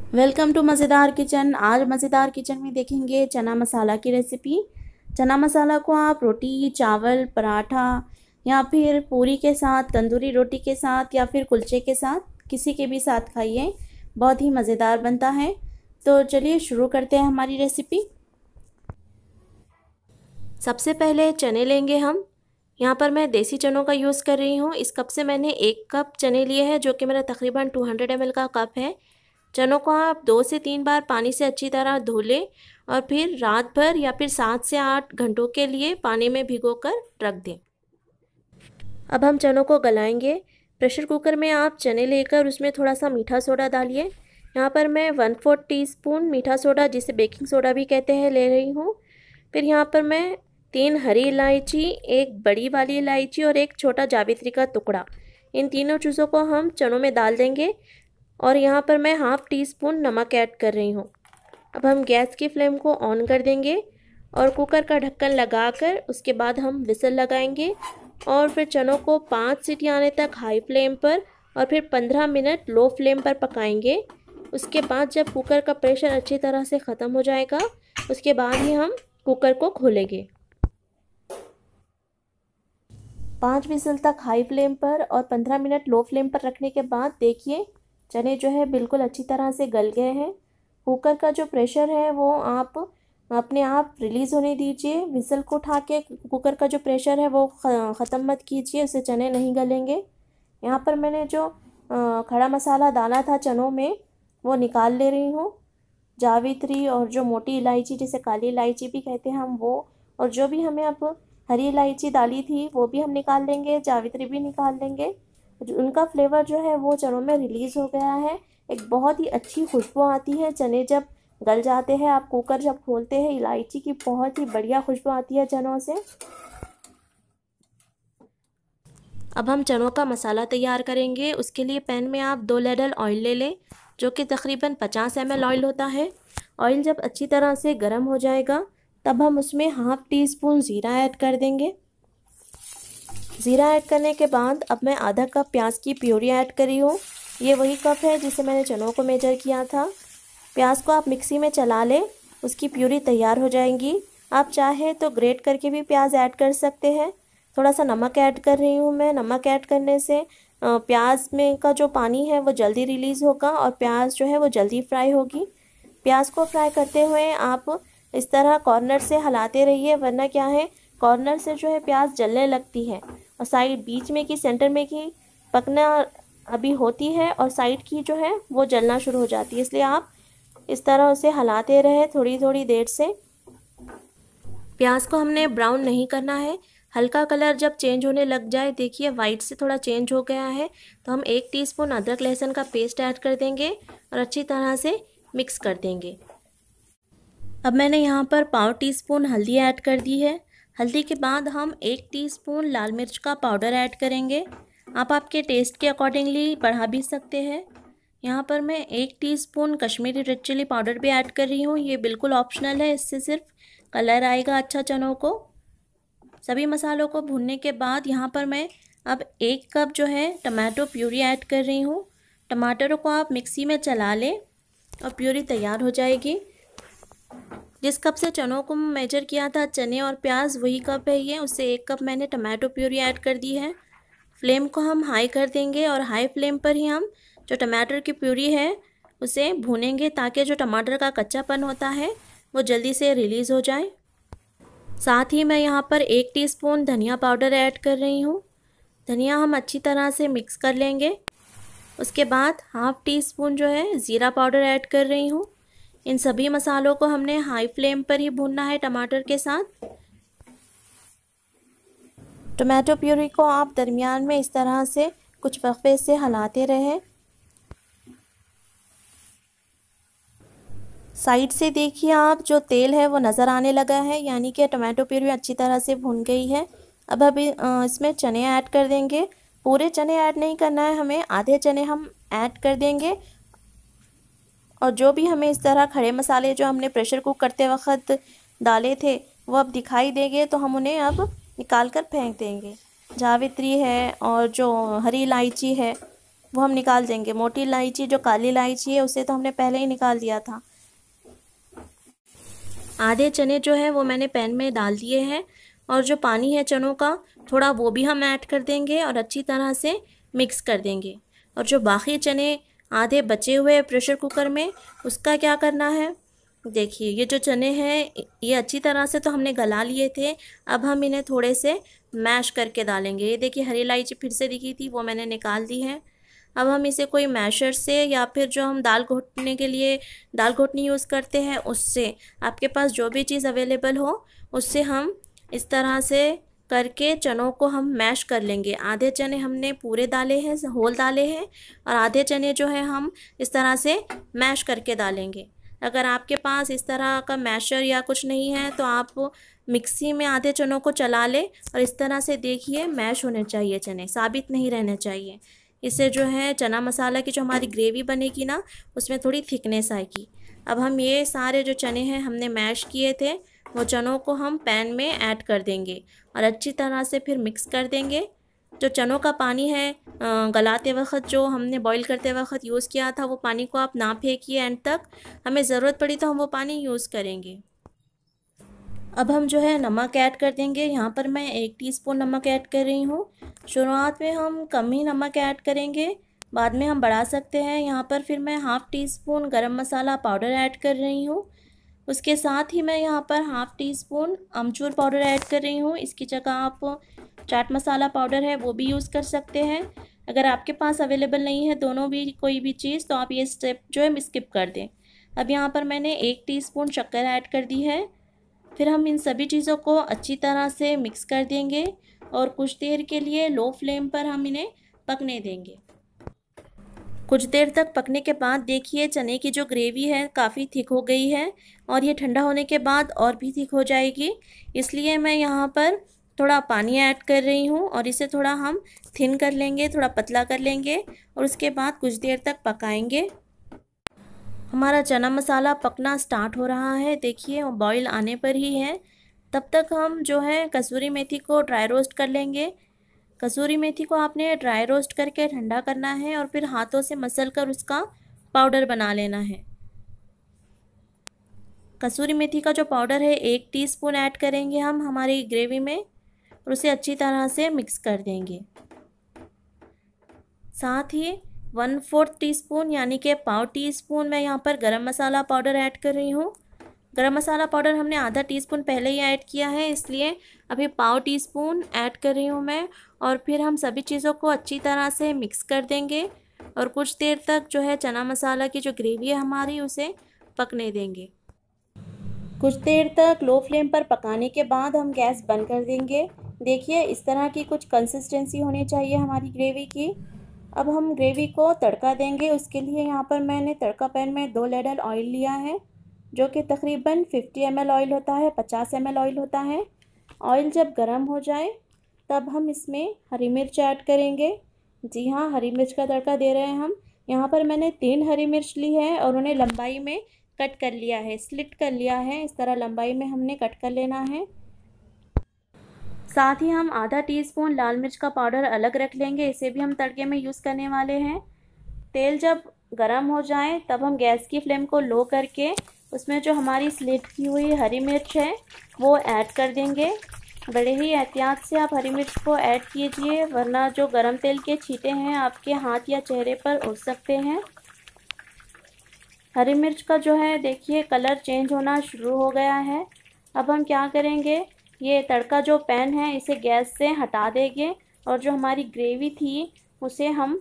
Welcome to मज़ेदार kitchen. आज मज़ेदार किचन में देखेंगे चना मसाला की रेसिपी। चना मसाला को आप रोटी, चावल, पराठा या फिर पूरी के साथ, तंदूरी रोटी के साथ या फिर कुलचे के साथ, किसी के भी साथ खाइए, बहुत ही मज़ेदार बनता है। तो चलिए शुरू करते हैं हमारी रेसिपी। सबसे पहले चने लेंगे हम। यहाँ पर मैं देसी चनों का यूज़ कर रही हूँ। इस कप से मैंने 1 कप चने लिए हैं, जो कि मेरा तकरीबन 200 ml का कप है। चनों को आप 2 से 3 बार पानी से अच्छी तरह धो लें और फिर रात भर या फिर 7 से 8 घंटों के लिए पानी में भिगोकर रख दें। अब हम चनों को गलाएंगे। प्रेशर कुकर में आप चने लेकर उसमें थोड़ा सा मीठा सोडा डालिए। यहाँ पर मैं 1/4 टीस्पून मीठा सोडा, जिसे बेकिंग सोडा भी कहते हैं, ले रही हूँ। फिर यहाँ पर मैं 3 हरी इलायची, 1 बड़ी वाली इलायची और 1 छोटा जावित्री का टुकड़ा, इन तीनों चीज़ों को हम चनों में डाल देंगे। और यहाँ पर मैं 1/2 टीस्पून नमक ऐड कर रही हूँ। अब हम गैस की फ्लेम को ऑन कर देंगे और कुकर का ढक्कन लगाकर उसके बाद हम विसल लगाएंगे और फिर चनों को 5 सीटी आने तक हाई फ्लेम पर और फिर 15 मिनट लो फ्लेम पर पकाएंगे। उसके बाद जब कुकर का प्रेशर अच्छी तरह से ख़त्म हो जाएगा, उसके बाद ही हम कुकर को खोलेंगे। 5 विसल तक हाई फ्लेम पर और 15 मिनट लो फ्लेम पर रखने के बाद देखिए चने जो है बिल्कुल अच्छी तरह से गल गए हैं। कुकर का जो प्रेशर है वो आप अपने आप रिलीज़ होने दीजिए। विसल को उठा के कुकर का जो प्रेशर है वो ख़त्म मत कीजिए, उससे चने नहीं गलेंगे। यहाँ पर मैंने जो खड़ा मसाला डाला था चनों में, वो निकाल ले रही हूँ। जावित्री और जो मोटी इलायची, जिसे काली इलायची भी कहते हैं हम, वो, और जो भी हमें अब हरी इलायची डाली थी वो भी हम निकाल लेंगे, जावित्री भी निकाल लेंगे। उनका फ्लेवर जो है वो चनों में रिलीज़ हो गया है। एक बहुत ही अच्छी खुशबू आती है चने जब गल जाते हैं। आप कुकर जब खोलते हैं, इलायची की बहुत ही बढ़िया खुशबू आती है चनों से। अब हम चनों का मसाला तैयार करेंगे। उसके लिए पैन में आप 2 लेडल ऑयल ले लें, जो कि तकरीबन 50 ml ऑयल होता है। ऑयल जब अच्छी तरह से गर्म हो जाएगा, तब हम उसमें 1/2 टीस्पून ज़ीरा ऐड कर देंगे। ज़ीरा ऐड करने के बाद अब मैं आधा कप प्याज की प्यूरी ऐड करी हूँ। ये वही कप है जिसे मैंने चनों को मेजर किया था। प्याज को आप मिक्सी में चला लें, उसकी प्यूरी तैयार हो जाएगी। आप चाहे तो ग्रेट करके भी प्याज ऐड कर सकते हैं। थोड़ा सा नमक ऐड कर रही हूँ मैं। नमक ऐड करने से प्याज में का जो पानी है वो जल्दी रिलीज़ होगा और प्याज जो है वो जल्दी फ्राई होगी। प्याज को फ्राई करते हुए आप इस तरह कॉर्नर से हिलाते रहिए, वरना क्या है, कॉर्नर से जो है प्याज जलने लगती है और साइड बीच में की, सेंटर में की पकना अभी होती है और साइड की जो है वो जलना शुरू हो जाती है। इसलिए आप इस तरह उसे हिलाते रहे थोड़ी थोड़ी देर से। प्याज को हमने ब्राउन नहीं करना है। हल्का कलर जब चेंज होने लग जाए, देखिए वाइट से थोड़ा चेंज हो गया है, तो हम 1 टीस्पून अदरक लहसुन का पेस्ट ऐड कर देंगे और अच्छी तरह से मिक्स कर देंगे। अब मैंने यहाँ पर 1/4 टीस्पून हल्दी ऐड कर दी है। हल्दी के बाद हम 1 टीस्पून लाल मिर्च का पाउडर ऐड करेंगे। आप आपके टेस्ट के अकॉर्डिंगली बढ़ा भी सकते हैं। यहाँ पर मैं 1 teaspoon Kashmiri red chilli powder भी ऐड कर रही हूँ। ये बिल्कुल ऑप्शनल है, इससे सिर्फ कलर आएगा अच्छा चनों को। सभी मसालों को भूनने के बाद यहाँ पर मैं अब 1 कप जो है टमाटो प्यूरी ऐड कर रही हूँ। टमाटरों को आप मिक्सी में चला लें और प्यूरी तैयार हो जाएगी। जिस कप से चनों को मेजर किया था, चने और प्याज, वही कप है ये, उससे 1 कप मैंने टमाटो प्यूरी ऐड कर दी है। फ्लेम को हम हाई कर देंगे और हाई फ्लेम पर ही हम जो टमाटर की प्यूरी है उसे भूनेंगे, ताकि जो टमाटर का कच्चापन होता है वो जल्दी से रिलीज़ हो जाए। साथ ही मैं यहाँ पर 1 टीस्पून धनिया पाउडर ऐड कर रही हूँ। धनिया हम अच्छी तरह से मिक्स कर लेंगे। उसके बाद 1/2 टीस्पून जो है ज़ीरा पाउडर ऐड कर रही हूँ। इन सभी मसालों को हमने हाई फ्लेम पर ही भूनना है टमाटर के साथ। टमाटो प्यूरी को आप दरमियान में इस तरह से कुछ वक्फे से हिलाते रहें। साइड से देखिए आप, जो तेल है वो नज़र आने लगा है, यानी कि टमाटो प्यूरी अच्छी तरह से भून गई है। अब अभी इसमें चने ऐड कर देंगे। पूरे चने ऐड नहीं करना है हमें, आधे चने हम ऐड कर देंगे। और जो भी हमें इस तरह खड़े मसाले जो हमने प्रेशर कुक करते वक्त डाले थे वो अब दिखाई देंगे, तो हम उन्हें अब निकाल कर फेंक देंगे। जावित्री है और जो हरी इलायची है वो हम निकाल देंगे। मोटी इलायची जो काली इलायची है उसे तो हमने पहले ही निकाल दिया था। आधे चने जो है वो मैंने पैन में डाल दिए हैं और जो पानी है चनों का थोड़ा वो भी हम ऐड कर देंगे और अच्छी तरह से मिक्स कर देंगे। और जो बाकी चने आधे बचे हुए प्रेशर कुकर में, उसका क्या करना है, देखिए ये जो चने हैं ये अच्छी तरह से तो हमने गला लिए थे। अब हम इन्हें थोड़े से मैश करके डालेंगे। ये देखिए हरी इलायची फिर से दिखी थी, वो मैंने निकाल दी है। अब हम इसे कोई मैशर से या फिर जो हम दाल घोटने के लिए दाल घोटनी यूज़ करते हैं उससे, आपके पास जो भी चीज़ अवेलेबल हो उससे हम इस तरह से करके चनों को हम मैश कर लेंगे। आधे चने हमने पूरे डाले हैं, होल डाले हैं, और आधे चने जो है हम इस तरह से मैश करके डालेंगे। अगर आपके पास इस तरह का मैशर या कुछ नहीं है तो आप मिक्सी में आधे चनों को चला ले और इस तरह से देखिए मैश होने चाहिए, चने साबित नहीं रहने चाहिए। इससे जो है चना मसाला की जो हमारी ग्रेवी बनेगी ना उसमें थोड़ी थिकनेस आएगी। अब हम ये सारे जो चने हैं हमने मैश किए थे वो चनों को हम पैन में ऐड कर देंगे और अच्छी तरह से फिर मिक्स कर देंगे। जो चनों का पानी है गलाते वक्त जो हमने बॉईल करते वक्त यूज़ किया था वो पानी को आप ना फेंकिए एंड तक, हमें ज़रूरत पड़ी तो हम वो पानी यूज़ करेंगे। अब हम जो है नमक ऐड कर देंगे। यहाँ पर मैं 1 टीस्पून नमक ऐड कर रही हूँ। शुरुआत में हम कम ही नमक ऐड करेंगे, बाद में हम बढ़ा सकते हैं। यहाँ पर फिर मैं ½ टीस्पून गरम मसाला पाउडर ऐड कर रही हूँ। उसके साथ ही मैं यहाँ पर ½ टीस्पून अमचूर पाउडर ऐड कर रही हूँ। इसकी जगह आप चाट मसाला पाउडर है वो भी यूज़ कर सकते हैं। अगर आपके पास अवेलेबल नहीं है दोनों भी कोई भी चीज़ तो आप ये स्टेप जो है स्किप कर दें। अब यहाँ पर मैंने 1 टीस्पून शक्कर ऐड कर दी है। फिर हम इन सभी चीज़ों को अच्छी तरह से मिक्स कर देंगे और कुछ देर के लिए लो फ्लेम पर हम इन्हें पकने देंगे। कुछ देर तक पकने के बाद देखिए चने की जो ग्रेवी है काफ़ी थिक हो गई है और ये ठंडा होने के बाद और भी थिक हो जाएगी। इसलिए मैं यहाँ पर थोड़ा पानी ऐड कर रही हूँ और इसे थोड़ा हम थिन कर लेंगे, थोड़ा पतला कर लेंगे और उसके बाद कुछ देर तक पकाएंगे। हमारा चना मसाला पकना स्टार्ट हो रहा है, देखिए बॉईल आने पर ही है। तब तक हम जो है कसूरी मेथी को ड्राई रोस्ट कर लेंगे। कसूरी मेथी को आपने ड्राई रोस्ट करके ठंडा करना है और फिर हाथों से मसल कर उसका पाउडर बना लेना है। कसूरी मेथी का जो पाउडर है 1 टीस्पून ऐड करेंगे हम हमारी ग्रेवी में और उसे अच्छी तरह से मिक्स कर देंगे। साथ ही 1/4 टीस्पून यानी कि ½ टीस्पून मैं यहाँ पर गरम मसाला पाउडर ऐड कर रही हूँ। गरम मसाला पाउडर हमने ½ टीस्पून पहले ही ऐड किया है, इसलिए अभी ½ टीस्पून ऐड कर रही हूँ मैं। और फिर हम सभी चीज़ों को अच्छी तरह से मिक्स कर देंगे और कुछ देर तक जो है चना मसाला की जो ग्रेवी है हमारी उसे पकने देंगे। कुछ देर तक लो फ्लेम पर पकाने के बाद हम गैस बंद कर देंगे। देखिए इस तरह की कुछ कंसिस्टेंसी होनी चाहिए हमारी ग्रेवी की। अब हम ग्रेवी को तड़का देंगे। उसके लिए यहाँ पर मैंने तड़का पैन में 2 लीटर ऑयल लिया है जो कि तकरीबन 50 ml ऑयल होता है, 50 ml ऑयल होता है। ऑयल जब गर्म हो जाए तब हम इसमें हरी मिर्च ऐड करेंगे। जी हाँ, हरी मिर्च का तड़का दे रहे हैं हम। यहाँ पर मैंने 3 हरी मिर्च ली है और उन्हें लंबाई में कट कर लिया है, स्लिट कर लिया है। इस तरह लंबाई में हमने कट कर लेना है। साथ ही हम ½ टीस्पून लाल मिर्च का पाउडर अलग रख लेंगे, इसे भी हम तड़के में यूज़ करने वाले हैं। तेल जब गरम हो जाए तब हम गैस की फ्लेम को लो करके उसमें जो हमारी स्लिट की हुई हरी मिर्च है वो ऐड कर देंगे। बड़े ही एहतियात से आप हरी मिर्च को ऐड कीजिए वरना जो गरम तेल के छींटे हैं आपके हाथ या चेहरे पर उड़ सकते हैं। हरी मिर्च का जो है देखिए कलर चेंज होना शुरू हो गया है। अब हम क्या करेंगे, ये तड़का जो पैन है इसे गैस से हटा देंगे और जो हमारी ग्रेवी थी उसे हम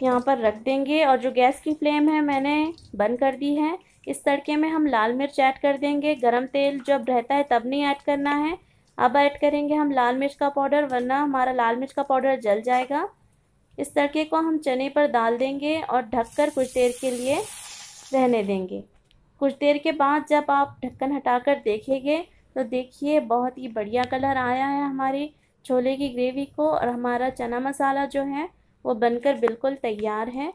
यहाँ पर रख देंगे और जो गैस की फ्लेम है मैंने बंद कर दी है। इस तड़के में हम लाल मिर्च ऐड कर देंगे। गरम तेल जब रहता है तब नहीं ऐड करना है। अब ऐड करेंगे हम लाल मिर्च का पाउडर वरना हमारा लाल मिर्च का पाउडर जल जाएगा। इस तड़के को हम चने पर डाल देंगे और ढककर कुछ देर के लिए रहने देंगे। कुछ देर के बाद जब आप ढक्कन हटाकर देखेंगे तो देखिए बहुत ही बढ़िया कलर आया है हमारी छोले की ग्रेवी को और हमारा चना मसाला जो है वो बनकर बिल्कुल तैयार है।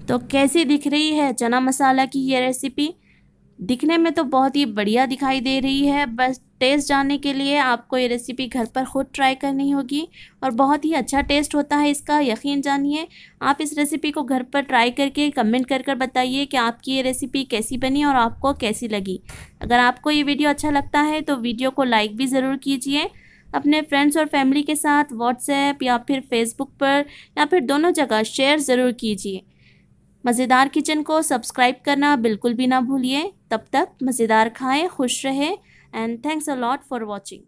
तो कैसी दिख रही है चना मसाला की ये रेसिपी? दिखने में तो बहुत ही बढ़िया दिखाई दे रही है, बस टेस्ट जानने के लिए आपको ये रेसिपी घर पर ख़ुद ट्राई करनी होगी और बहुत ही अच्छा टेस्ट होता है इसका, यकीन जानिए। आप इस रेसिपी को घर पर ट्राई करके कमेंट कर बताइए कि आपकी ये रेसिपी कैसी बनी और आपको कैसी लगी। अगर आपको ये वीडियो अच्छा लगता है तो वीडियो को लाइक भी ज़रूर कीजिए। अपने फ्रेंड्स और फैमिली के साथ व्हाट्सएप या फिर फेसबुक पर या फिर दोनों जगह शेयर ज़रूर कीजिए। मज़ेदार किचन को सब्सक्राइब करना बिल्कुल भी ना भूलिए। तब तक मज़ेदार खाएं, खुश रहें and thanks a lot for watching.